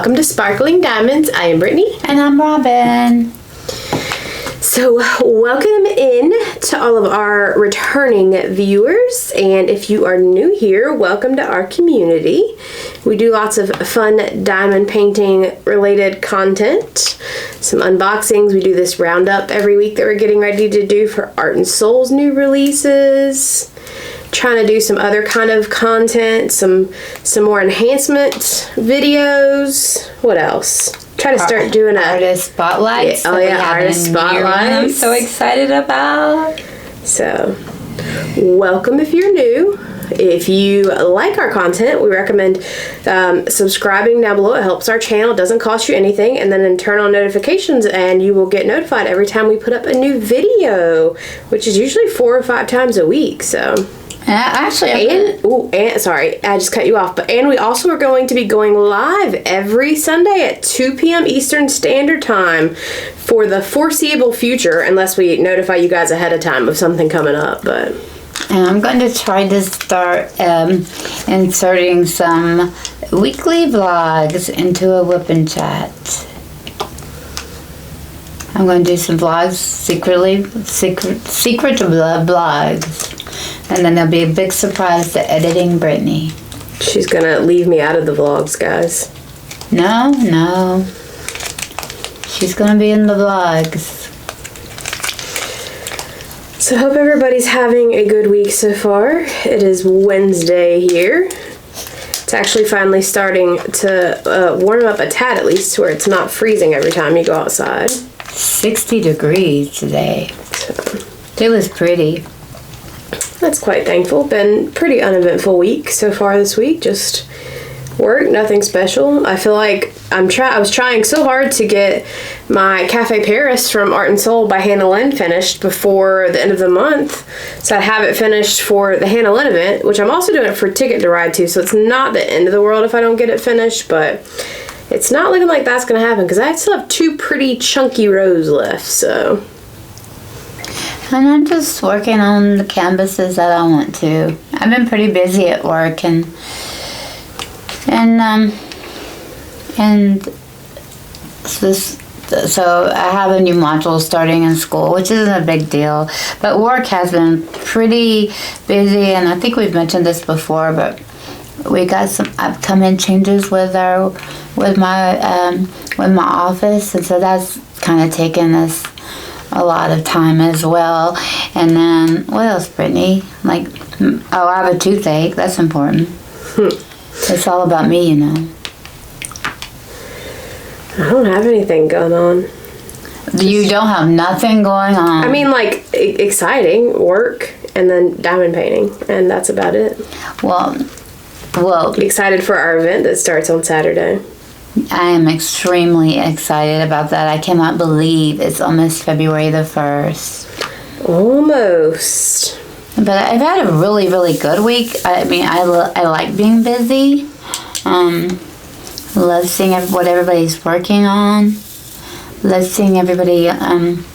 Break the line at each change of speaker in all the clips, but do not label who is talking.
welcome to Sparkling Diamonds. I am Brittany.
And I'm Robin.
So, welcome in to all of our returning viewers, and if you are new here, welcome to our community. We do lots of fun diamond painting related content, some unboxings. We do this roundup every week that we're getting ready to do for Art and Soul's new releases. Trying to do some other kind of content, some more enhancement videos. What else? Try to start doing
artist spotlights.
Artist spotlights.
I'm so excited about.
So, welcome if you're new. If you like our content, we recommend subscribing down below. It helps our channel. It doesn't cost you anything. And then turn on notifications and you will get notified every time we put up a new video, which is usually 4 or 5 times a week. So. Sorry, I just cut you off. And we also are going to be going live every Sunday at 2 p.m. Eastern Standard Time for the foreseeable future, unless we notify you guys ahead of time of something coming up. But
I'm going to try to start inserting some weekly vlogs into a Whippin' Chat. I'm going to do some vlogs secret vlogs. And then there'll be a big surprise to editing Brittany.
She's gonna leave me out of the vlogs, guys.
No. She's gonna be in the vlogs.
So hope everybody's having a good week so far. It is Wednesday here. It's actually finally starting to warm up a tad, at least, to where it's not freezing every time you go outside.
60 degrees today. It was pretty.
That's quite thankful. Been pretty uneventful week so far this week. Just work, nothing special. I feel like I was trying so hard to get my Cafe Paris from Art and Soul by Hannah Lynn finished before the end of the month. So I'd have it finished for the Hannah Lynn event, which I'm also doing it for Ticket to Ride too. So it's not the end of the world if I don't get it finished, but it's not looking like that's going to happen because I still have 2 pretty chunky rows left, so.
And I'm just working on the canvases that I want to. I've been pretty busy at work and so I have a new module starting in school, which isn't a big deal. But work has been pretty busy, and I think we've mentioned this before, but we got some upcoming changes with my office, and so that's kind of taken us a lot of time as well. And then what else, Brittany? I have a toothache. That's important. It's all about me, you know.
I don't have anything going on.
You don't have nothing going on?
I mean, exciting work and then diamond painting, and that's about it. Well, excited for our event that starts on Saturday.
I am extremely excited about that. I cannot believe it's almost February the 1st.
Almost.
But I've had a really, really good week. I mean, I like being busy. Love seeing what everybody's working on. Love seeing everybody on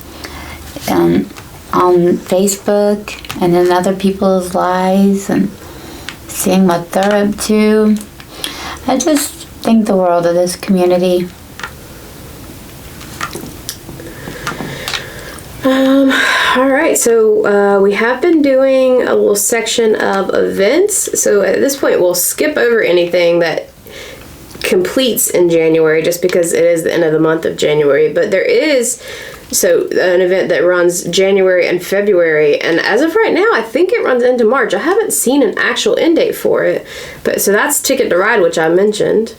Facebook and in other people's lives and seeing what they're up to. I just think the world of this community.
All right, so we have been doing a little section of events. So at this point, we'll skip over anything that completes in January just because it is the end of the month of January. But there is an event that runs January and February, and as of right now, I think it runs into March. I haven't seen an actual end date for it, but so that's Ticket to Ride, which I mentioned.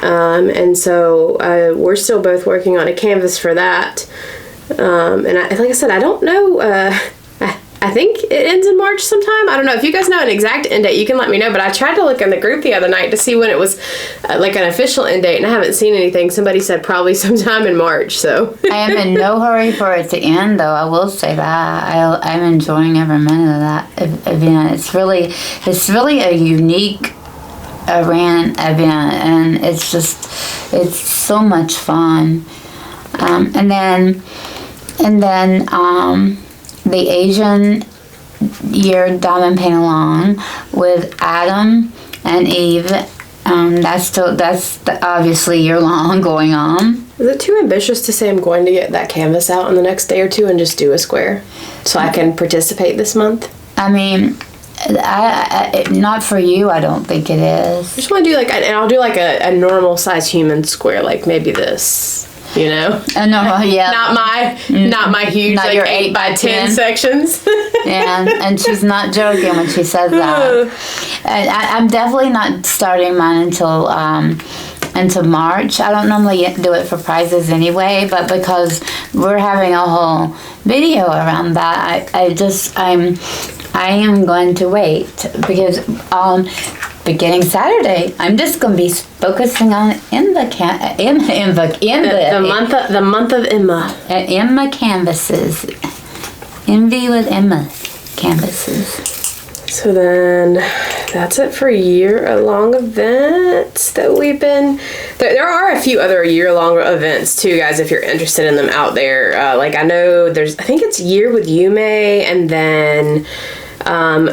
And so we're still both working on a canvas for that. And like I said, I don't know. I think it ends in March sometime. I don't know. If you guys know an exact end date, you can let me know. But I tried to look in the group the other night to see when it was an official end date, and I haven't seen anything. Somebody said probably sometime in March. So
I am in no hurry for it to end, though. I will say that I'm enjoying every minute of that event. It's really a unique event, and it's so much fun. And then the Asian Year Diamond Paint Along with Adam and Eve That's obviously year-long going on.
Is it too ambitious to say I'm going to get that canvas out in the next day or two and just do a square so I can participate this month?
I mean, I not for you, I don't think it is.
I just want to do and I'll do a normal size human square, like maybe this. You know,
yeah.
Not my huge
not your
8 by 10 sections.
Yeah, and she's not joking when she says that. I'm definitely not starting mine until March. I don't normally do it for prizes anyway, but because we're having a whole video around that, I am going to wait because beginning Saturday, I'm just going to be focusing on
the month of Emma.
Emma canvases. Envy with Emma canvases.
So then, that's it for year-long events that we've been... There are a few other year-long events, too, guys, if you're interested in them out there. I know I think it's Year with Yume, and then...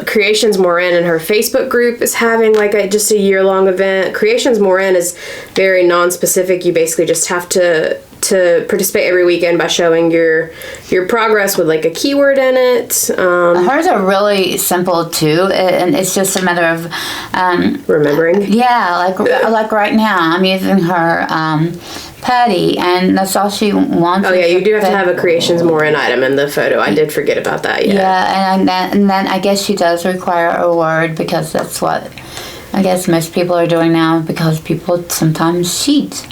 Creations Morin and her Facebook group is having just a year-long event. Creations Morin is very non-specific. You basically just have to participate every weekend by showing your progress with a keyword in it.
Hers are really simple too, and it's just a matter of
remembering.
Yeah, like right now I'm using her putty, and that's all she wants.
Oh yeah, you do have to have a Creations Morin item in the photo. I did forget about that.
Yeah, and then I guess she does require a word because that's what I guess most people are doing now because people sometimes cheat,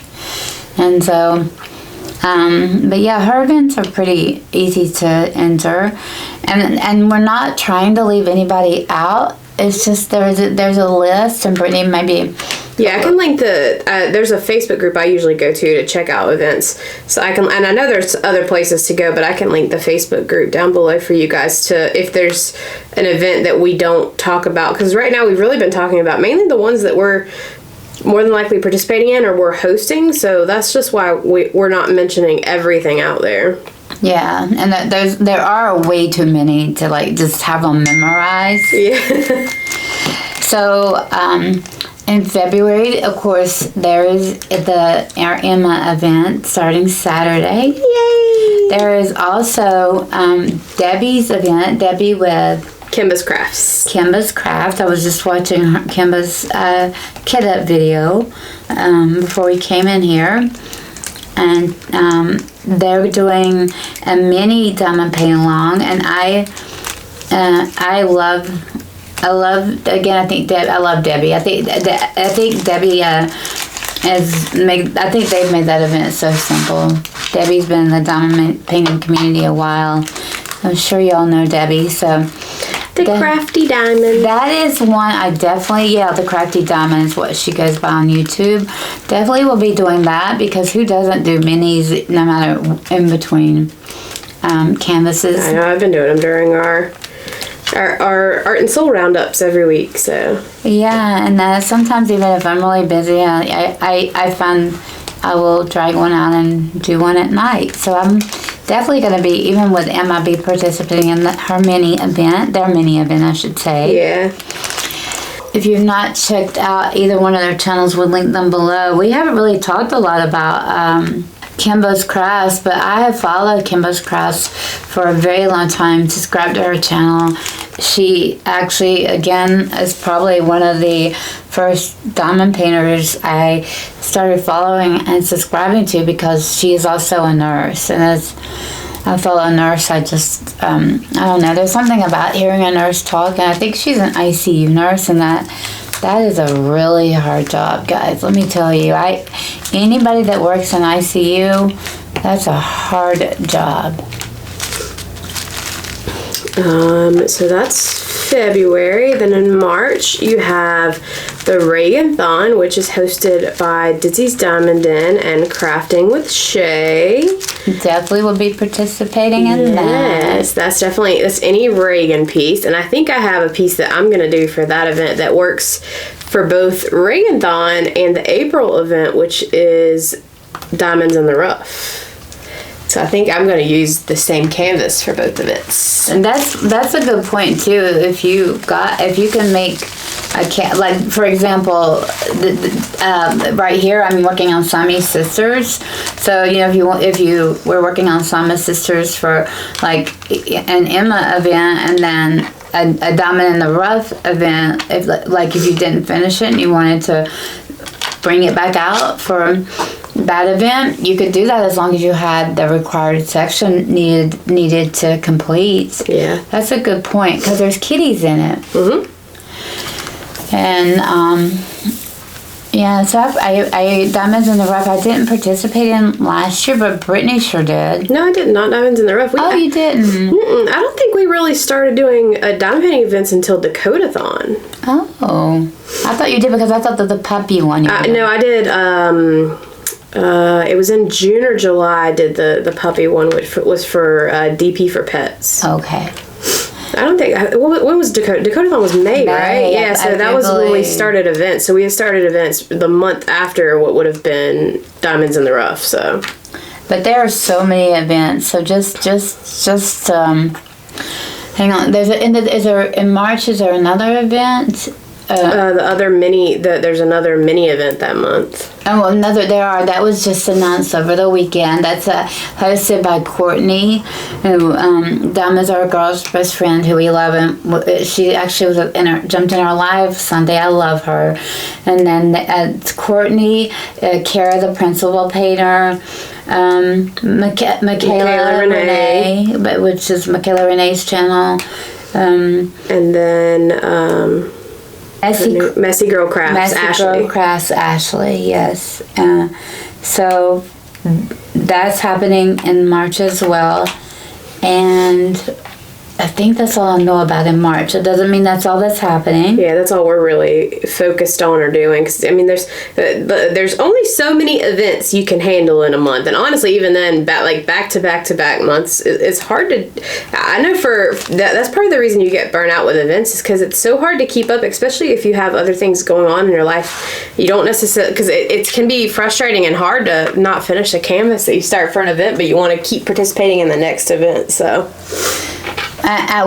and so. But yeah, her events are pretty easy to enter, and we're not trying to leave anybody out. It's just there's a list, and Brittany maybe.
Yeah, I can link there's a Facebook group I usually go to check out events. So I know there's other places to go, but I can link the Facebook group down below for you guys if there's an event that we don't talk about. Because right now we've really been talking about mainly the ones that we're more than likely participating in or we're hosting. So that's just why we're not mentioning everything out there.
Yeah, and there are way too many to just have them memorized.
Yeah.
So, in February, of course, there is our Emma event starting Saturday.
Yay!
There is also Debbie's event, Debbie with
Kimba's Crafts.
Kimba's Crafts. I was just watching Kimba's kit up video before we came in here. And they're doing a mini diamond paint along, and I love again. I love Debbie. I think Debbie I think they've made that event so simple. Debbie's been in the diamond painting community a while. I'm sure y'all know Debbie. So
the Crafty Diamond.
That is one I definitely, the Crafty Diamond is what she goes by on YouTube. Definitely will be doing that because who doesn't do minis no matter in between canvases?
I know, I've been doing them during our Art and Soul roundups every week, so.
Yeah, and sometimes even if I'm really busy, I find I will drag one out and do one at night. So I'm definitely going to be, even with Emma, be participating in her mini event, their mini event, I should say.
Yeah.
If you've not checked out either one of their channels, we'll link them below. We haven't really talked a lot about Kimba's Crafts, but I have followed Kimba's Crafts for a very long time, subscribed to her channel. She actually, again, is probably one of the first diamond painters I started following and subscribing to because she is also a nurse. And as a fellow nurse, I just, I don't know, there's something about hearing a nurse talk, and I think she's an ICU nurse, and that is a really hard job, guys. Let me tell you, anybody that works in ICU, that's a hard job.
So that's February. Then in March, you have the Regan-thon, which is hosted by Dizzy's Diamond Den and Crafting with Shay.
Definitely will be participating in that.
Yes, that's any Regan piece. And I think I have a piece that I'm going to do for that event that works for both Regan-thon and the April event, which is Diamonds in the Rough. So I think I'm going to use the same canvas for both events.
And that's a good point too. If you can make I can't, like, for example, right here, I'm working on Siamese Sisters. So, if you were working on Siamese Sisters for, like, an Emma event and then a Diamond in the Rough event, if you didn't finish it and you wanted to bring it back out for that event, you could do that as long as you had the required section needed to complete.
Yeah.
That's a good point, because there's kitties in it.
Mm-hmm.
And, so I Diamonds in the Rough, I didn't participate in last year, but Brittany sure did.
No, I did not. Diamonds in the Rough.
You didn't?
I don't think we really started doing diamond painting events until Dakota-thon.
Oh. I thought you did, because I thought that the puppy one.
No, I did. It was in June or July. I did the puppy one, which was for DP for Pets.
Okay.
I don't think. When was Dakota? Dakota-thon was May, right? Yeah, so that was when we started events. So we had started events the month after what would have been Diamonds in the Rough. So,
but there are so many events. So just hang on. In March? Is there another event?
There's another mini event that month.
That was just announced over the weekend. That's hosted by Courtney, who, Dom is our girl's best friend, who we love, and she actually jumped in our live Sunday. I love her. And then it's Courtney, Kara, the principal painter, Michaela Renee, which is Michaela Renee's channel.
And then, Messy Girl Crafts,
Ashley, yes. So that's happening in March as well. And I think that's all I know about in March. It doesn't mean that's all that's happening.
Yeah, that's all we're really focused on or doing. Because, there's only so many events you can handle in a month. And honestly, even then, back to back months, it's hard to... I know that's part of the reason you get burnt out with events is because it's so hard to keep up, especially if you have other things going on in your life. You don't necessarily... Because it can be frustrating and hard to not finish a canvas that you start for an event, but you want to keep participating in the next event, so...
I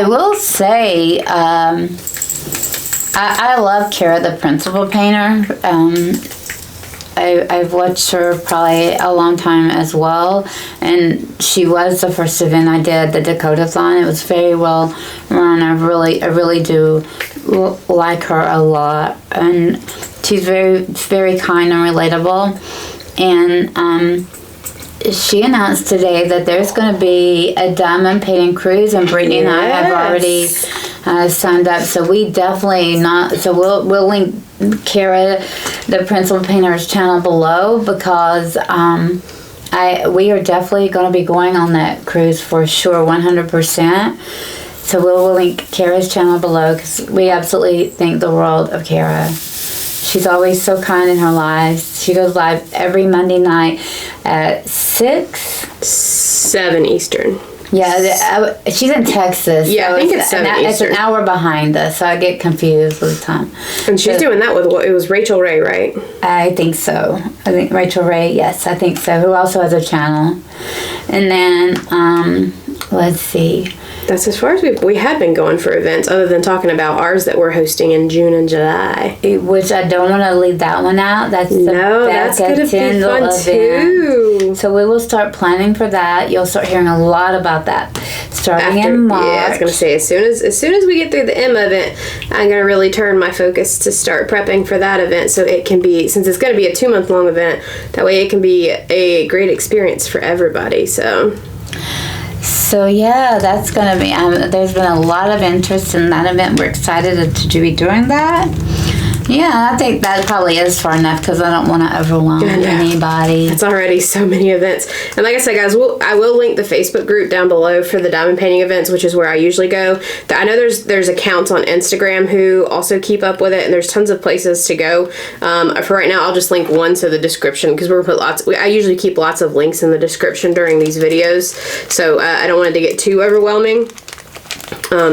will say, I love Kara, the principal painter. I've watched her probably a long time as well, and she was the first event I did, the Dakota-thon. It was very well run. I really do like her a lot, and she's very, very kind and relatable. And she announced today that there's going to be a diamond painting cruise, and Brittany and I have already signed up. So we definitely we'll link Kara, the principal painter's channel below, because we are definitely going to be going on that cruise for sure, 100%. So we'll link Kara's channel below, because we absolutely think the world of Kara. She's always so kind in her lives. She goes live every Monday night at 7
Eastern.
Yeah, she's in Texas.
Yeah,
so
I think it's 7 Eastern.
It's an hour behind us, so I get confused with the time.
And she's doing that with it was Rachel Ray, right?
I think so. I think Rachel Ray, yes, I think so. Who also has a channel. And then, let's see.
That's as far as we had been going for events, other than talking about ours that we're hosting in June and July.
Which I don't want to leave that one out. That's
that's going to be fun too.
So we will start planning for that. You'll start hearing a lot about that starting in March.
Yeah, I was going to say as soon as we get through the Emma event, I'm going to really turn my focus to start prepping for that event. So it can be, since it's going to be a 2-month-long event, that way it can be a great experience for everybody. So
yeah, that's going to be, there's been a lot of interest in that event. We're excited to be doing that. Yeah, I think that probably is far enough, because I don't want to overwhelm anybody.
It's already so many events. And like I said, guys, I will link the Facebook group down below for the diamond painting events, which is where I usually go. I know there's accounts on Instagram who also keep up with it, and there's tons of places to go. For right now, I'll just link one to the description, because we're going to put I usually keep lots of links in the description during these videos, so I don't want it to get too overwhelming.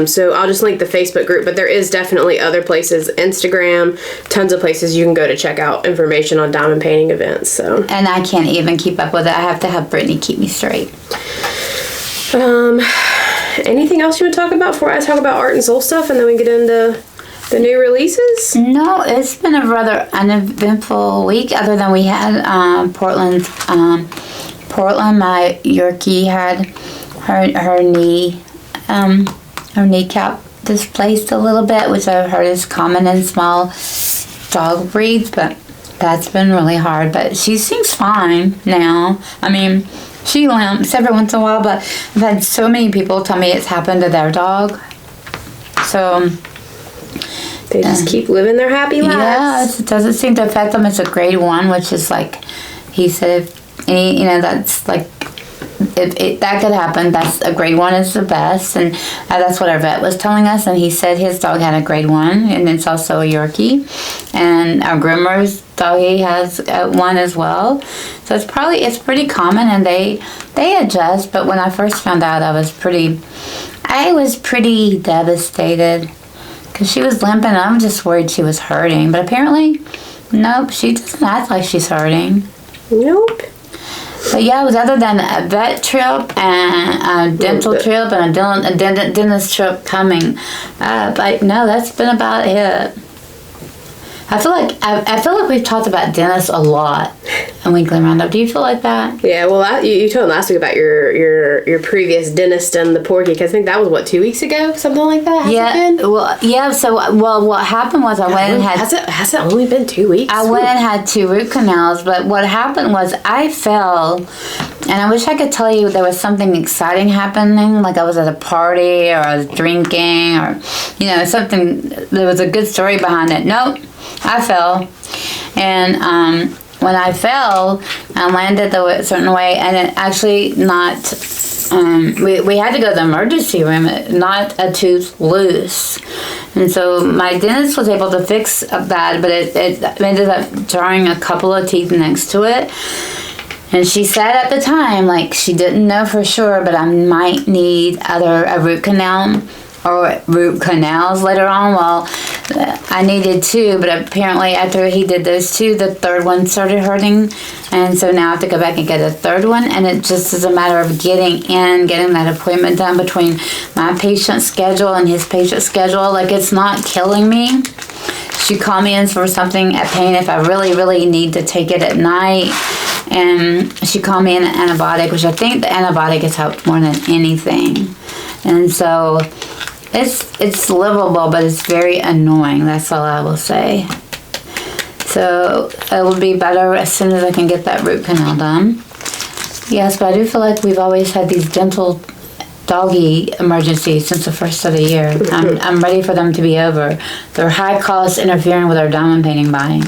So I'll just link the Facebook group, but there is definitely other places, Instagram, tons of places you can go to check out information on diamond painting events. So,
and I can't even keep up with it. I have to have Brittany keep me straight.
Anything else you want to talk about before I talk about art and soul stuff, and then we get into The new releases?
No, it's been a rather uneventful week, other than we had Portland, my Yorkie had her kneecap displaced a little bit, which I've heard is common in small dog breeds, but that's been really hard. But she seems fine now. I mean, she limps every once in a while, but I've had so many people tell me it's happened to their dog. So
they just keep living their happy lives.
Yeah, it doesn't seem to affect them. It's a grade 1, which is like, he said, that's like, if that could happen, that's a grade 1 is the best, and that's what our vet was telling us. And he said his dog had a grade 1, and it's also a Yorkie, and our groomer's doggy has 1 as well. So it's pretty common, and they adjust. But when I first found out, I was pretty devastated because she was limping. I'm just worried she was hurting, but apparently, nope, she doesn't act like she's hurting.
Nope.
But yeah, it was other than a vet trip and a dental trip and a dentist trip coming. But no, that's been about it. I feel like we've talked about dentists a lot in Weekly Roundup. Do you feel like that?
Yeah, well, you told last week about your previous dentist and the Porky, because I think that was, what, 2 weeks ago? Something like that?
So what happened was I went and had...
Has it only been 2 weeks?
I went and had 2 root canals, but what happened was I fell, and I wish I could tell you there was something exciting happening, like I was at a party or I was drinking or, something, there was a good story behind it. Nope. I fell, and when I fell, I landed a certain way, and it actually knocked. We had to go to the emergency room. It knocked a tooth loose, and so my dentist was able to fix that, but it ended up drawing a couple of teeth next to it. And she said at the time, like, she didn't know for sure, but I might need a root canal. Or root canals later on. Well, I needed 2, but apparently after he did those 2, the third one started hurting, and so now I have to go back and get a third one. And it just is a matter of getting that appointment done between my patient schedule and his patient schedule. Like, it's not killing me. She called me in for something at pain if I really, really need to take it at night. And she called me in an antibiotic, which I think the antibiotic has helped more than anything. And so it's livable, but it's very annoying. That's all I will say. So it will be better as soon as I can get that root canal done. Yes, but I do feel like we've always had these dental doggy emergencies since the first of the year. I'm ready for them to be over. They're high cost, interfering with our diamond painting buying.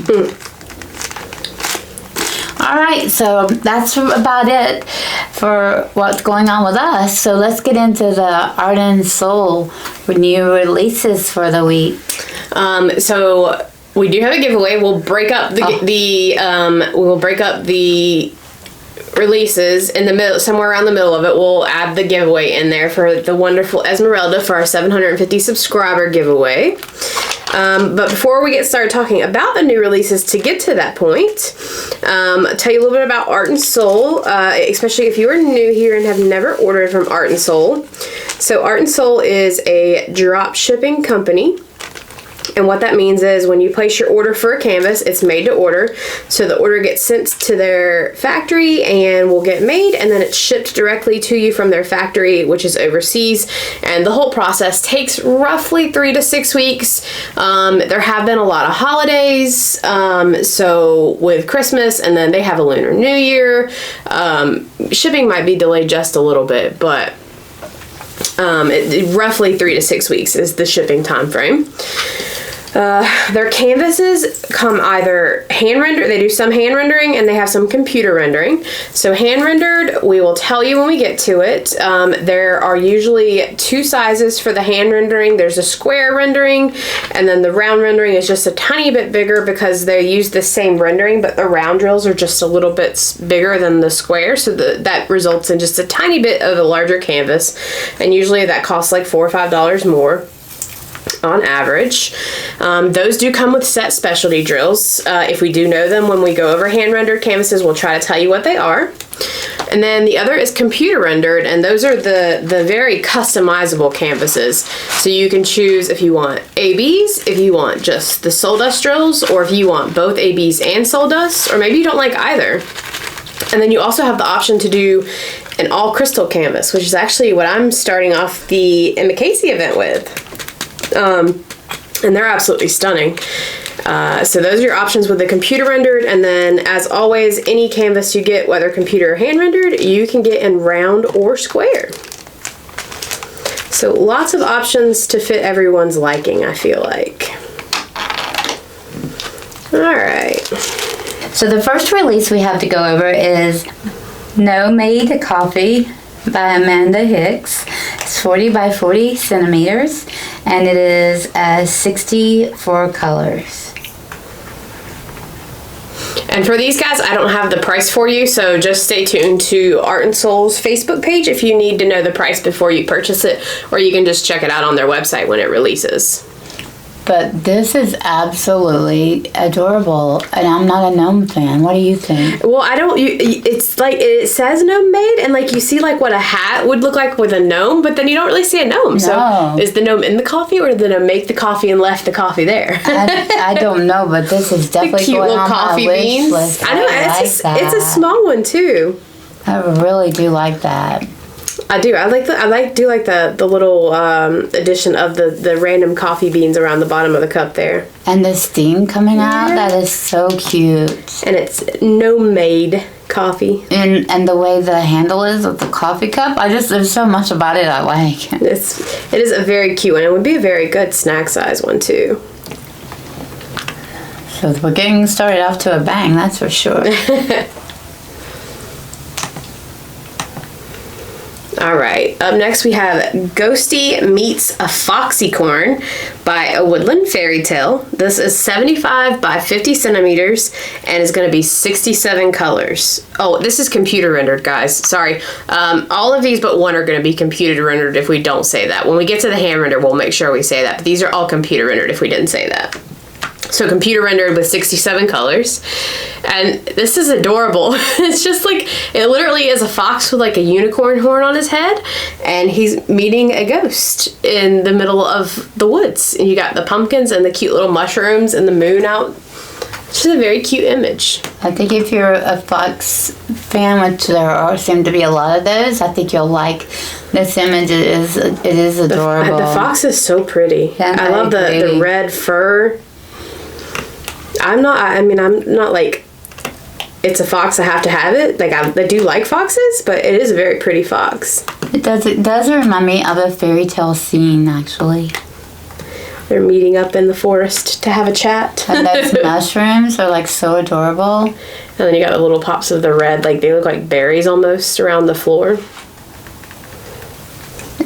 All right, so that's about it for what's going on with us. So let's get into the Art and Soul new releases for the week.
So we do have a giveaway. We'll break up the releases in the middle, somewhere around the middle of it. We'll add the giveaway in there for the wonderful Esmeralda for our 750 subscriber giveaway. But before we get started talking about the new releases, to get to that point, I'll tell you a little bit about Art and Soul, especially if you are new here and have never ordered from Art and Soul. So Art and Soul is a drop shipping company. And what that means is when you place your order for a canvas, it's made to order. So the order gets sent to their factory and will get made, and then it's shipped directly to you from their factory, which is overseas. And the whole process takes roughly 3 to 6 weeks. There have been a lot of holidays. So with Christmas, and then they have a Lunar New Year, shipping might be delayed just a little bit, but roughly 3 to 6 weeks is the shipping time frame. Their canvases come either hand rendered, they do some hand rendering, and they have some computer rendering. So hand rendered, we will tell you when we get to it. There are usually 2 sizes for the hand rendering. There's a square rendering, and then the round rendering is just a tiny bit bigger because they use the same rendering, but the round drills are just a little bit bigger than the square, so that results in just a tiny bit of a larger canvas, and usually that costs like $4 or $5 more on average. Those do come with set specialty drills. If we do know them when we go over hand rendered canvases, we'll try to tell you what they are. And then the other is computer rendered, and those are the very customizable canvases. So you can choose if you want ABs, if you want just the soul dust drills, or if you want both ABs and soul dust, or maybe you don't like either. And then you also have the option to do an all crystal canvas, which is actually what I'm starting off the Emma Casey event with. And they're absolutely stunning. So those are your options with the computer rendered, and then as always, any canvas you get, whether computer or hand rendered, you can get in round or square. So lots of options to fit everyone's liking, I feel like. All right.
So the first release we have to go over is Gnomemade Coffee by Amanda Hicks. It's 40 by 40 centimeters, and it is 64 colors.
And for these guys, I don't have the price for you, so just stay tuned to Art and Soul's Facebook page if you need to know the price before you purchase it, or you can just check it out on their website when it releases.
But this is absolutely adorable, and I'm not a gnome fan. What do you think?
Well, it's like, it says Gnomemade, and like you see like what a hat would look like with a gnome, but then you don't really see a gnome.
No.
So is the gnome in the coffee, or did the gnome make the coffee and left the coffee there?
I don't know, but this is definitely
cute
going
little
on
coffee
my wish
beans.
list.
I know, it's a small one too.
I really do like that.
I do. I do like the little addition of the random coffee beans around the bottom of the cup there.
And the steam coming out, that is so cute.
And it's Gnomemade coffee.
And the way the handle is with the coffee cup, there's so much about it I like.
It is a very cute one. It would be a very good snack size one too.
So we're getting started off to a bang, that's for sure.
All right, up next we have Ghostie Meets a Foxicorn by a Woodland Fairytale. This is 75 by 50 centimeters and is going to be 67 colors. Oh, this is computer rendered, guys. Sorry. All of these but one are going to be computer rendered if we don't say that. When we get to the hand render, we'll make sure we say that. But these are all computer rendered if we didn't say that. So computer rendered with 67 colors. And this is adorable. It's just like, it literally is a fox with like a unicorn horn on his head, and he's meeting a ghost in the middle of the woods. And you got the pumpkins and the cute little mushrooms and the moon out. It's just a very cute image.
I think if you're a fox fan, which there seem to be a lot of those, I think you'll like this image. It is adorable.
The fox is so pretty.
Yeah,
I love the red fur. I'm not like, it's a fox, I have to have it. Like, I do like foxes, but it is a very pretty fox.
It does remind me of a fairy tale scene, actually.
They're meeting up in the forest to have a chat.
And those mushrooms are like so adorable.
And then you got the little pops of the red, like they look like berries almost around the floor.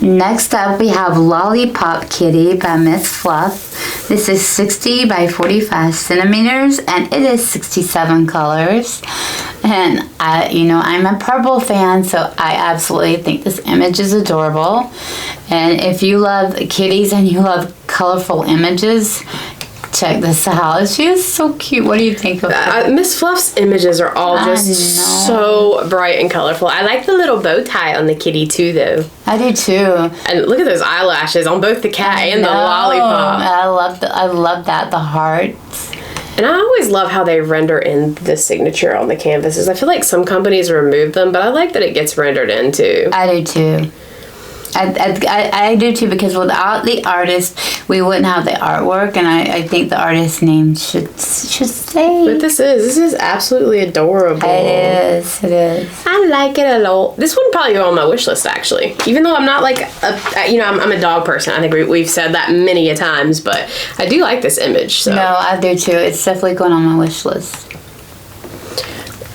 Next up, we have Lollipop Kitty by Miss Fluff. This is 60 by 45 centimeters, and it is 67 colors. And I'm a purple fan, so I absolutely think this image is adorable. And if you love kitties and you love colorful images, check this out. She is so cute. What do you think of her?
Miss Fluff's images are all just so bright and colorful. I like the little bow tie on the kitty too, though.
I do too.
And look at those eyelashes on both the cat and the lollipop.
I love that. The hearts.
And I always love how they render in the signature on the canvases. I feel like some companies remove them, but I like that it gets rendered in too.
I do too. I do too, because without the artist, we wouldn't have the artwork, and I think the artist's name should stay.
But this is absolutely adorable.
It is.
I like it a lot. This one probably go on my wish list, actually. Even though I'm not like I'm a dog person. I think we've said that many a times, but I do like this image. So.
No, I do too. It's definitely going on my wish list.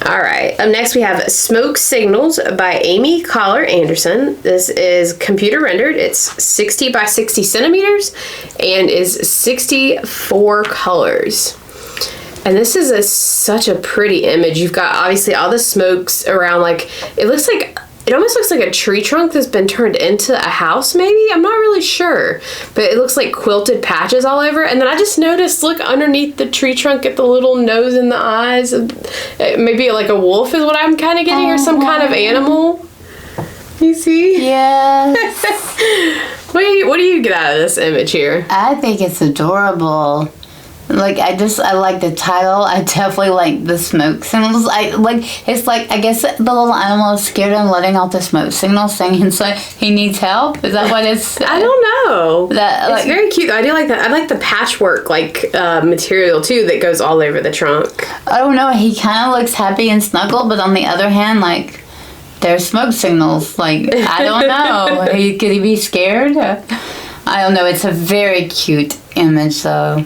All right, up next we have Smoke Signals by Amy Kollar Anderson. This is computer rendered. It's 60 by 60 centimeters and is 64 colors. And this is such a pretty image. You've got obviously all the smokes around, like, it looks like it almost looks like a tree trunk that's been turned into a house, maybe? I'm not really sure. But it looks like quilted patches all over. And then I just noticed, look, underneath the tree trunk at the little nose and the eyes. Maybe like a wolf is what I'm kind of getting, or some kind of animal. You see?
Yes.
What do you get out of this image here?
I think it's adorable. Like, I like the title. I definitely like the smoke signals. It's like, I guess the little animal is scared and letting out the smoke signal, saying so he needs help. Is that what it's?
I don't know.
It's
very cute. I do like that. I like the patchwork, material, too, that goes all over the trunk.
I don't know. He kind of looks happy and snuggled, but on the other hand, like, there's smoke signals. Like, I don't know. Could he be scared? I don't know. It's a very cute image, though.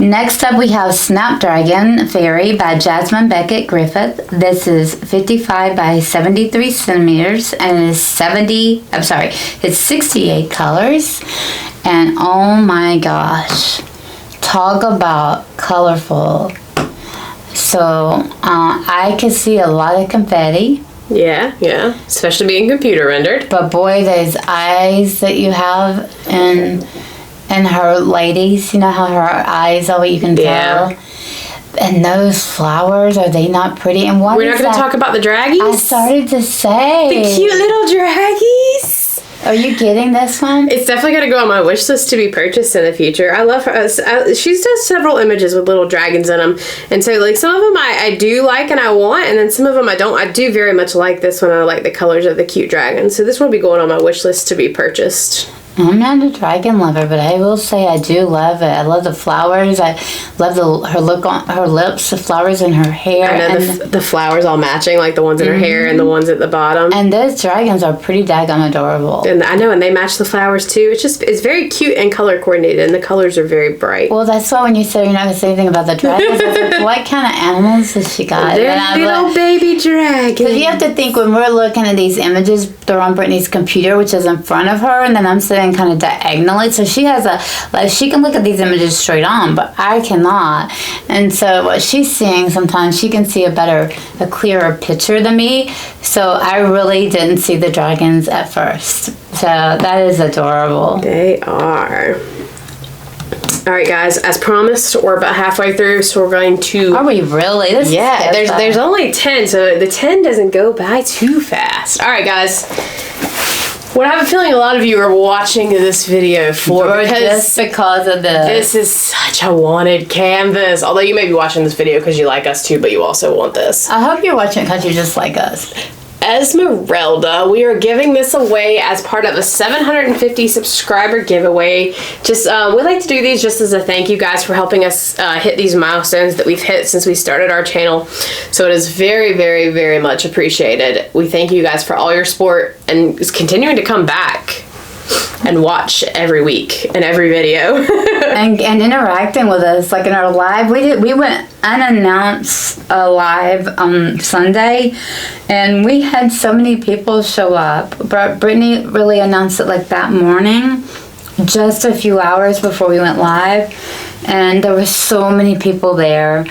Next up, we have Snapdragon Fairy by Jasmine, Becket, Griffith. This is 55 by 73 centimeters, and it is 68 colors. And oh my gosh, talk about colorful. So I could see a lot of confetti.
Yeah, especially being computer rendered.
But boy, those eyes that you have and her ladies, you know how her eyes are what you can tell. And those flowers, are they not pretty? And what
we're not going to talk about the draggies?
I started to say.
The cute little draggies.
Are you getting this one?
It's definitely going to go on my wish list to be purchased in the future. I love her. She does several images with little dragons in them. And so, like, some of them I do like and I want, and then some of them I don't. I do very much like this one. I like the colors of the cute dragons. So this will be going on my wish list to be purchased.
I'm not a dragon lover, but I will say I do love it. I love the flowers. I love her look on her lips, the flowers in her hair.
And the flowers all matching, like the ones in her hair and the ones at the bottom.
And those dragons are pretty daggone adorable.
And I know, and they match the flowers too. It's very cute and color coordinated, and the colors are very bright.
Well, that's why when you said you're not going to say anything about the dragons, I was like, what kind of animals has she got?
They're little baby dragons.
Because you have to think, when we're looking at these images, they're on Brittany's computer, which is in front of her, and then I'm sitting kind of diagonally, so she has she can look at these images straight on, but I cannot. And so what she's seeing, sometimes she can see a clearer picture than me. So I really didn't see the dragons at first. So that is adorable.
They are. All right, guys. As promised, we're about halfway through, so we're going to.
Are we really?
There's only 10, so the 10 doesn't go by too fast. All right, guys. What I have a feeling a lot of you are watching this video
just because of this.
This is such a wanted canvas. Although you may be watching this video because you like us too, but you also want this.
I hope you're watching it because you just like us.
Esmeralda, we are giving this away as part of a 750 subscriber giveaway. We like to do these just as a thank you guys for helping us hit these milestones that we've hit since we started our channel. So it is very, very, very much appreciated. We thank you guys for all your support and continuing to come back and watch every week and every video.
and interacting with us. Like in our live, we went unannounced live on Sunday, and we had so many people show up. But Brittany really announced it like that morning, just a few hours before we went live. And there were so many people there,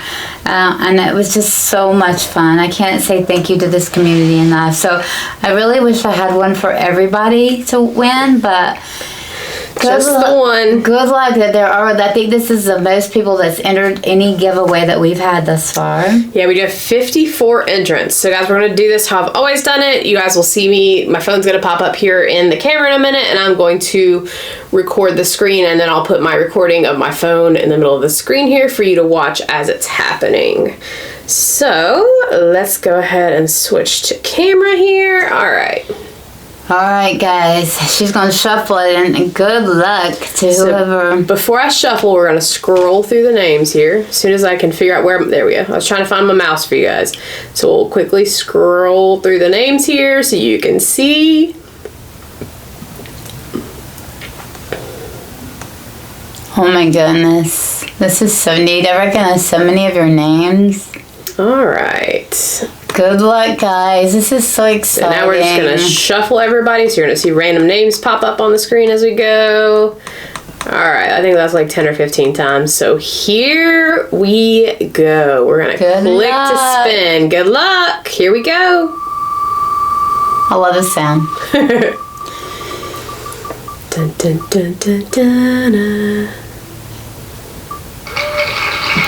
and it was just so much fun. I can't say thank you to this community enough. So I really wish I had one for everybody to win, but
just the one.
Good luck that there are. I think this is the most people that's entered any giveaway that we've had thus far.
Yeah, we do have 54 entrants. So guys, we're going to do this how I've always done it. You guys will see me. My phone's going to pop up here in the camera in a minute, and I'm going to record the screen, and then I'll put my recording of my phone in the middle of the screen here for you to watch as it's happening. So let's go ahead and switch to camera here. All right.
All right, guys. She's going to shuffle it, and good luck to whoever.
Before I shuffle, we're going to scroll through the names here. As soon as I can figure out where... There we go. I was trying to find my mouse for you guys. So we'll quickly scroll through the names here so you can see.
Oh my goodness. This is so neat. I recognize so many of your names.
All right.
Good luck, guys. This is so exciting.
So now we're just going to shuffle everybody. So you're going to see random names pop up on the screen as we go. Alright, I think that's like 10 or 15 times. So here we go. We're going to click to spin. Good luck. Here we go.
I love this sound.
Dun, dun, dun, dun, dun, dun.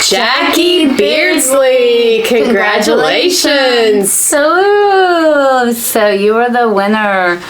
Jackie Beardsley! Congratulations!
So you are the winner.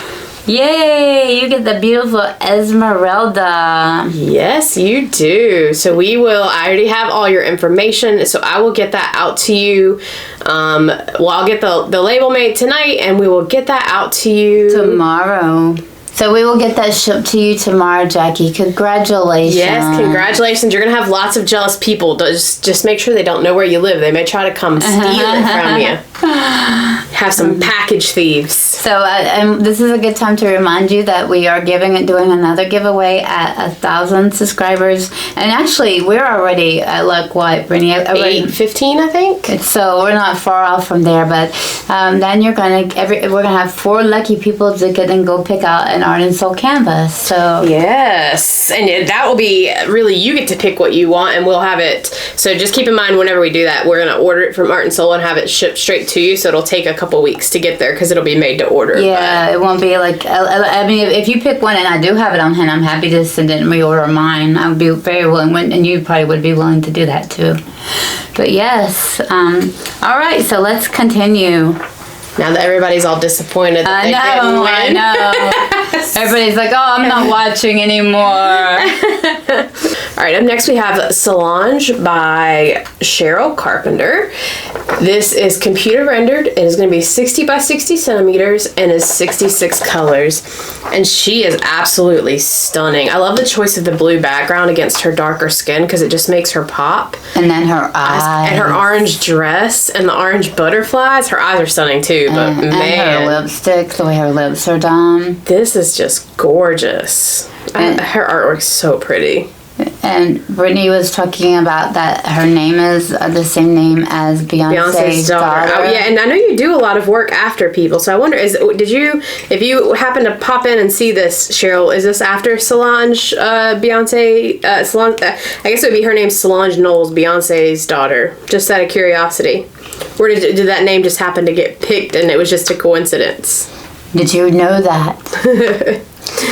Yay! You get the beautiful Esmeralda.
Yes, you do. So I already have all your information, so I will get that out to you. I'll get the label made tonight, and we will get that out to you
tomorrow. So we will get that shipped to you tomorrow, Jackie. Congratulations.
Yes, congratulations. You're going to have lots of jealous people. Just make sure they don't know where you live. They may try to come steal it from you. Have some package thieves.
So this is a good time to remind you that we are doing another giveaway at 1,000 subscribers. And actually, we're already at Brittany?
8:15, I think.
So we're not far off from there. But then we're gonna have 4 lucky people to get and go pick out an art and soul canvas. So
yes, and that will be really, you get to pick what you want, and we'll have it. So just keep in mind, whenever we do that, we're gonna order it from Art and Soul and have it shipped straight to you. So it'll take a couple weeks to get there because it'll be made to order.
Yeah, it won't be like, I mean, if you pick one and I do have it on hand, I'm happy to send it and reorder mine. I would be very willing, and you probably would be willing to do that too. But yes, all right, so let's continue.
Now that everybody's all disappointed that they didn't win.
I know. Everybody's like, oh, I'm not watching anymore.
All right, up next we have Solange by Cheryl Carpenter. This is computer rendered. It is going to be 60 by 60 centimeters and is 66 colors. And she is absolutely stunning. I love the choice of the blue background against her darker skin because it just makes her pop.
And then her eyes.
And her orange dress and the orange butterflies. Her eyes are stunning too, but man.
And her lipstick, the way her lips are done.
This is just gorgeous. Her artwork's so pretty.
And Brittany was talking about that her name is the same name as Beyonce's daughter.
Oh yeah, and I know you do a lot of work after people, so I wonder, if you happen to pop in and see this, Cheryl, is this after Solange, Beyonce, Solange, I guess it would be her name, Solange Knowles, Beyonce's daughter, just out of curiosity. Or did that name just happen to get picked and it was just a coincidence?
Did you know that?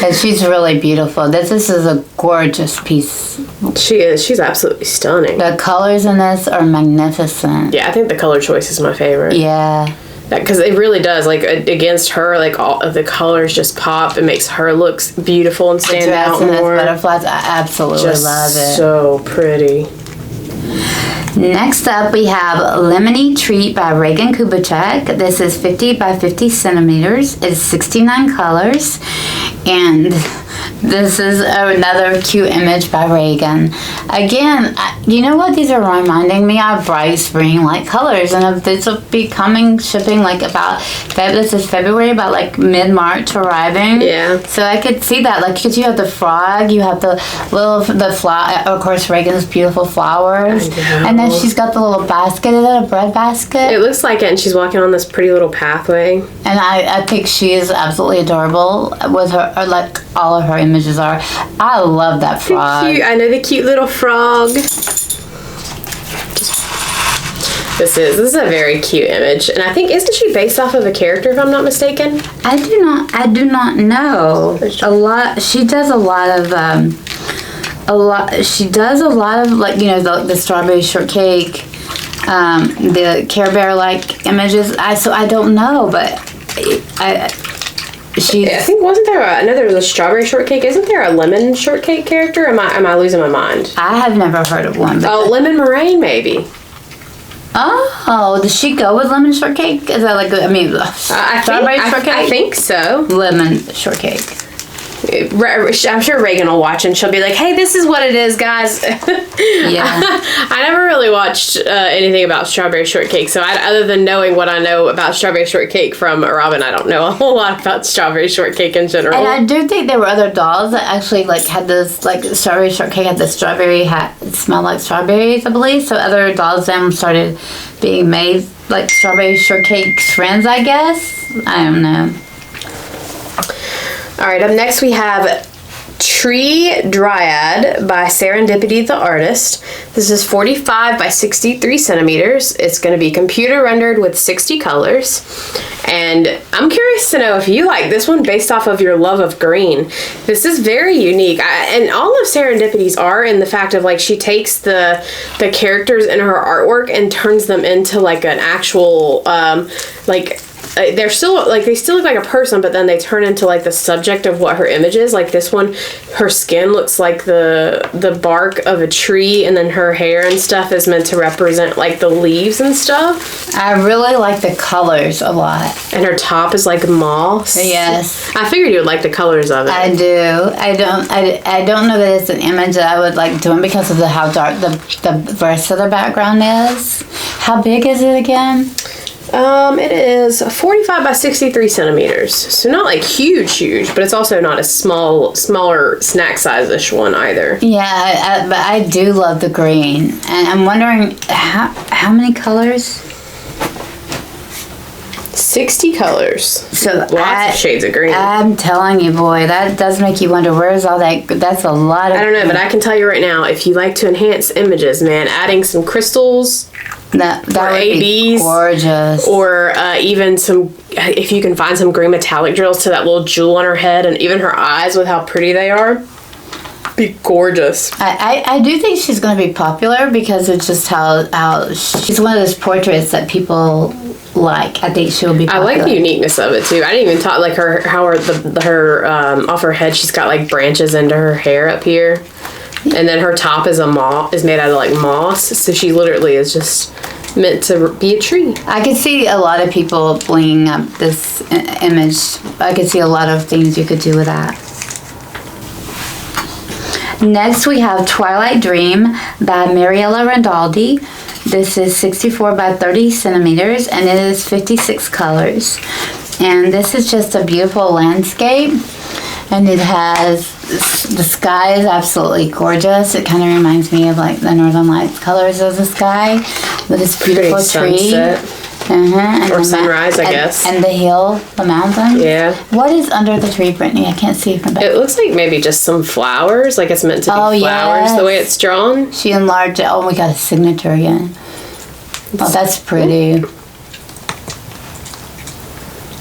And she's really beautiful. This is a gorgeous piece.
She is. She's absolutely stunning.
The colors in this are magnificent.
Yeah, I think the color choice is my favorite.
Yeah.
Because it really does. Like, against her, like, all of the colors just pop. It makes her look beautiful and stand out more.
Butterflies, I absolutely love it.
So pretty.
Next up, we have Lemony Treat by Regan Kubecek. This is 50 by 50 centimeters. It's 69 colors. And this is another cute image by Regan. Again, you know what? These are reminding me of bright spring-like colors. And this will be shipping like this is February, about like mid-March arriving.
Yeah.
So I could see that. Like, because you have the frog, you have the flower, of course, Regan's beautiful flowers. And then she's got the little basket. Is that a bread basket?
It looks like it, and she's walking on this pretty little pathway.
And I think she is absolutely adorable with her, like all of her images are. I love that frog.
Cute. I know the cute little frog. This is a very cute image, and I think, isn't she based off of a character, if I'm not mistaken?
I do not know. She does a lot of like, you know, the strawberry shortcake, the Care Bear like images. I don't know, but I
think, wasn't there I know there was a strawberry shortcake. Isn't there a lemon shortcake character? Am I losing my mind?
I have never heard of one.
Lemon meringue maybe.
Oh, does she go with lemon shortcake? Is that like, strawberry shortcake?
I think so.
Lemon shortcake.
I'm sure Regan will watch and she'll be like, hey, this is what it is, guys.
Yeah.
I never really watched anything about strawberry shortcake, so other than knowing what I know about strawberry shortcake from Robin, I don't know a whole lot about strawberry shortcake in general.
And I do think there were other dolls that actually like had this, like, strawberry shortcake had the strawberry hat. It smelled like strawberries, I believe. So other dolls then started being made like strawberry shortcake's friends, I guess. I don't know.
All right, up next we have Tree Dryad by Serendipity the artist. This is 45 by 63 centimeters. It's going to be computer rendered with 60 colors. And I'm curious to know if you like this one based off of your love of green. This is very unique. And all of Serendipity's are in the fact of like she takes the characters in her artwork and turns them into like an actual they're still like they still look like a person, but then they turn into like the subject of what her image is. Like this one, her skin looks like the bark of a tree, and then her hair and stuff is meant to represent like the leaves and stuff.
I really like the colors a lot.
And her top is like moss.
Yes.
I figured you would like the colors of it.
I do. I don't know that it's an image that I would like doing because of how dark the rest of the background is. How big is it again?
It is 45 by 63 centimeters. So not like huge, but it's also not a smaller snack size-ish one either.
Yeah, but I do love the green. And I'm wondering how many colors?
60 colors.
So
lots of shades of green.
I'm telling you, boy, that does make you wonder where's all that. That's a lot of.
I don't know, but I can tell you right now, if you like to enhance images, man, adding some crystals.
That would
ABs,
be gorgeous.
Or even some, if you can find some green metallic drills to that little jewel on her head, and even her eyes with how pretty they are, be gorgeous.
I do think she's going to be popular because it's just how she's one of those portraits that people like. I think she'll be popular.
I like the uniqueness of it too. I didn't even talk like how her off her head she's got like branches into her hair up here. And then her top is made out of like moss, so she literally is just meant to be a tree.
I could see a lot of people blinging up this image. I could see a lot of things you could do with that. Next we have Twilight Dream by Mariella Rinaldi. This is 64 by 30 centimeters and it is 56 colors. And this is just a beautiful landscape. And it has, the sky is absolutely gorgeous. It kind of reminds me of like the Northern Lights colors of the sky with this beautiful tree.
Sunset. Or sunrise, I guess.
And the hill, the mountain.
Yeah.
What is under the tree, Brittany? I can't see from back.
It looks like maybe just some flowers, like it's meant to be flowers the way it's drawn.
She enlarged it. Oh, we got a signature again. Oh, that's pretty.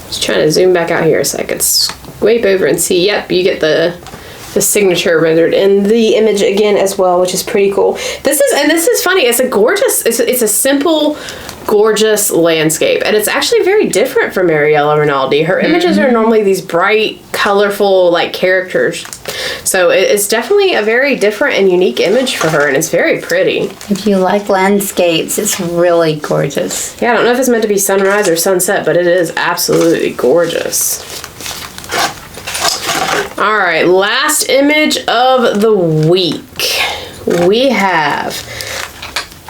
Just trying to zoom back out here so I could swipe over and see. Yep, you get the signature rendered in the image again as well, which is pretty cool. This is funny. It's a gorgeous. It's a simple, gorgeous landscape, and it's actually very different from Mariella Rinaldi. Her images are normally these bright, colorful like characters. So it's definitely a very different and unique image for her, and it's very pretty. If
you like landscapes, it's really gorgeous.
Yeah, I don't know if it's meant to be sunrise or sunset, but it is absolutely gorgeous. All right, last image of the week. We have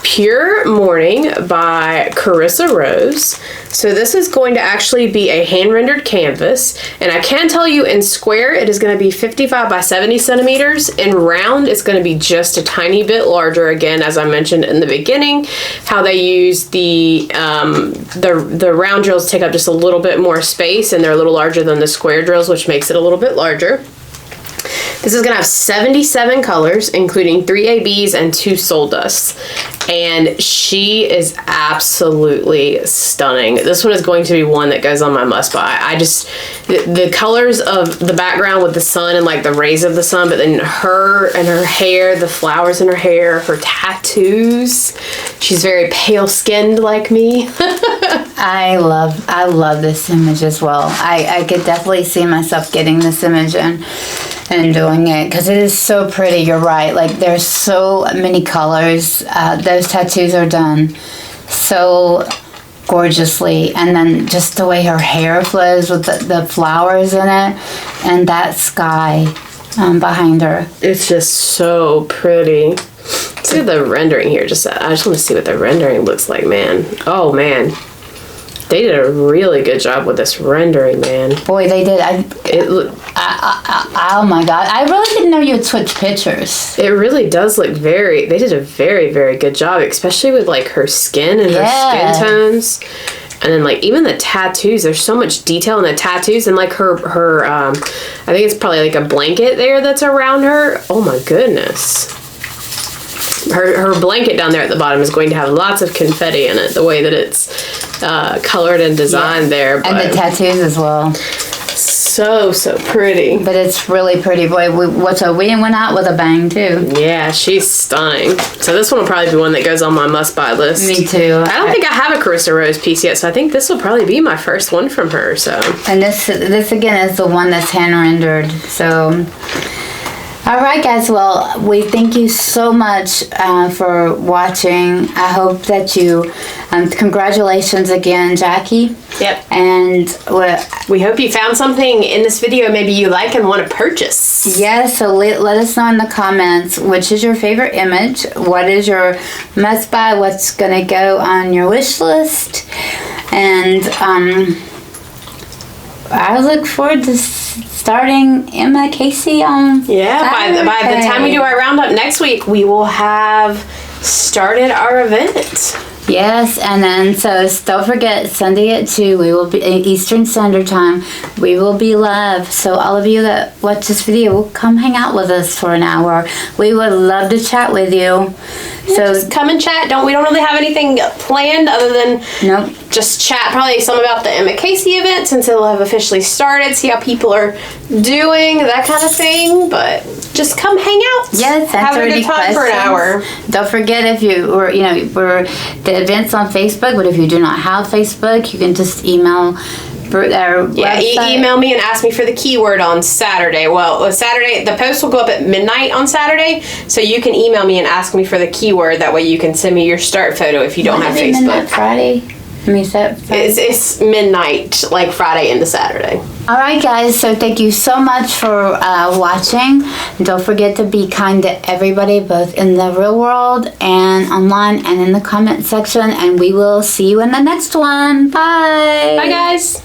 Pure Morning by Carissa Rose. So this is going to actually be a hand-rendered canvas, and I can tell you in square it is going to be 55 by 70 centimeters. In round it's going to be just a tiny bit larger, again as I mentioned in the beginning, how they use the round drills take up just a little bit more space, and they're a little larger than the square drills, which makes it a little bit larger. This is going to have 77 colors, including 3 ABs and 2 soul dusts. And she is absolutely stunning. This one is going to be one that goes on my must buy. The colors of the background with the sun and like the rays of the sun, but then her and her hair, the flowers in her hair, her tattoos. She's very pale skinned like me.
I love this image as well. I could definitely see myself getting this image and doing it because it is so pretty. You're right, like there's so many colors. Those tattoos are done so gorgeously, and then just the way her hair flows with the flowers in it and that sky behind her.
It's just so pretty. See the rendering here. I just want to see what the rendering looks like, man. Oh man, they did a really good job with this rendering, man.
Boy, they did. Oh my god, I really didn't know you would switch pictures.
It really does look they did a very, very good job, especially with like her skin and her skin tones. And then like even the tattoos, there's so much detail in the tattoos, and like her I think it's probably like a blanket there that's around her. Oh my goodness. Her blanket down there at the bottom is going to have lots of confetti in it, the way that it's colored and designed there. But
and the tattoos as well.
So pretty.
But it's really pretty. Boy, we went out with a bang too.
Yeah, she's stunning. So this one will probably be one that goes on my must-buy list.
Me too.
I don't think I have a Carissa Rose piece yet, so I think this will probably be my first one from her. So.
And this again is the one that's hand rendered. So. All right, guys. Well, we thank you so much for watching. I hope that you. Congratulations again, Jackie.
Yep.
And
we hope you found something in this video maybe you like and want to purchase.
Yes. So let us know in the comments which is your favorite image. What is your must buy? What's gonna go on your wish list? And I look forward to starting Emma Casey on Saturday.
By the time we do our roundup next week, we will have started our event.
Yes, and then so don't forget Sunday at 2 we will be Eastern Standard Time. We will be live. So all of you that watch this video will come hang out with us for an hour. We would love to chat with you.
So just come and chat. We don't really have anything planned other than just chat probably some about the Emma Casey event since it'll have officially started, see how people are doing, that kind of thing. But just come hang out.
Yes,
have a good time for an hour.
Don't forget if you were the events on Facebook, but if you do not have Facebook, you can just email
email me and ask me for the keyword on Saturday. Well, Saturday, the post will go up at midnight on Saturday, so you can email me and ask me for the keyword. That way you can send me your start photo if you don't have Facebook.
Midnight Friday?
It's midnight, like Friday into Saturday.
All right, guys. So thank you so much for watching. And don't forget to be kind to everybody, both in the real world and online and in the comment section. And we will see you in the next one. Bye.
Bye, guys.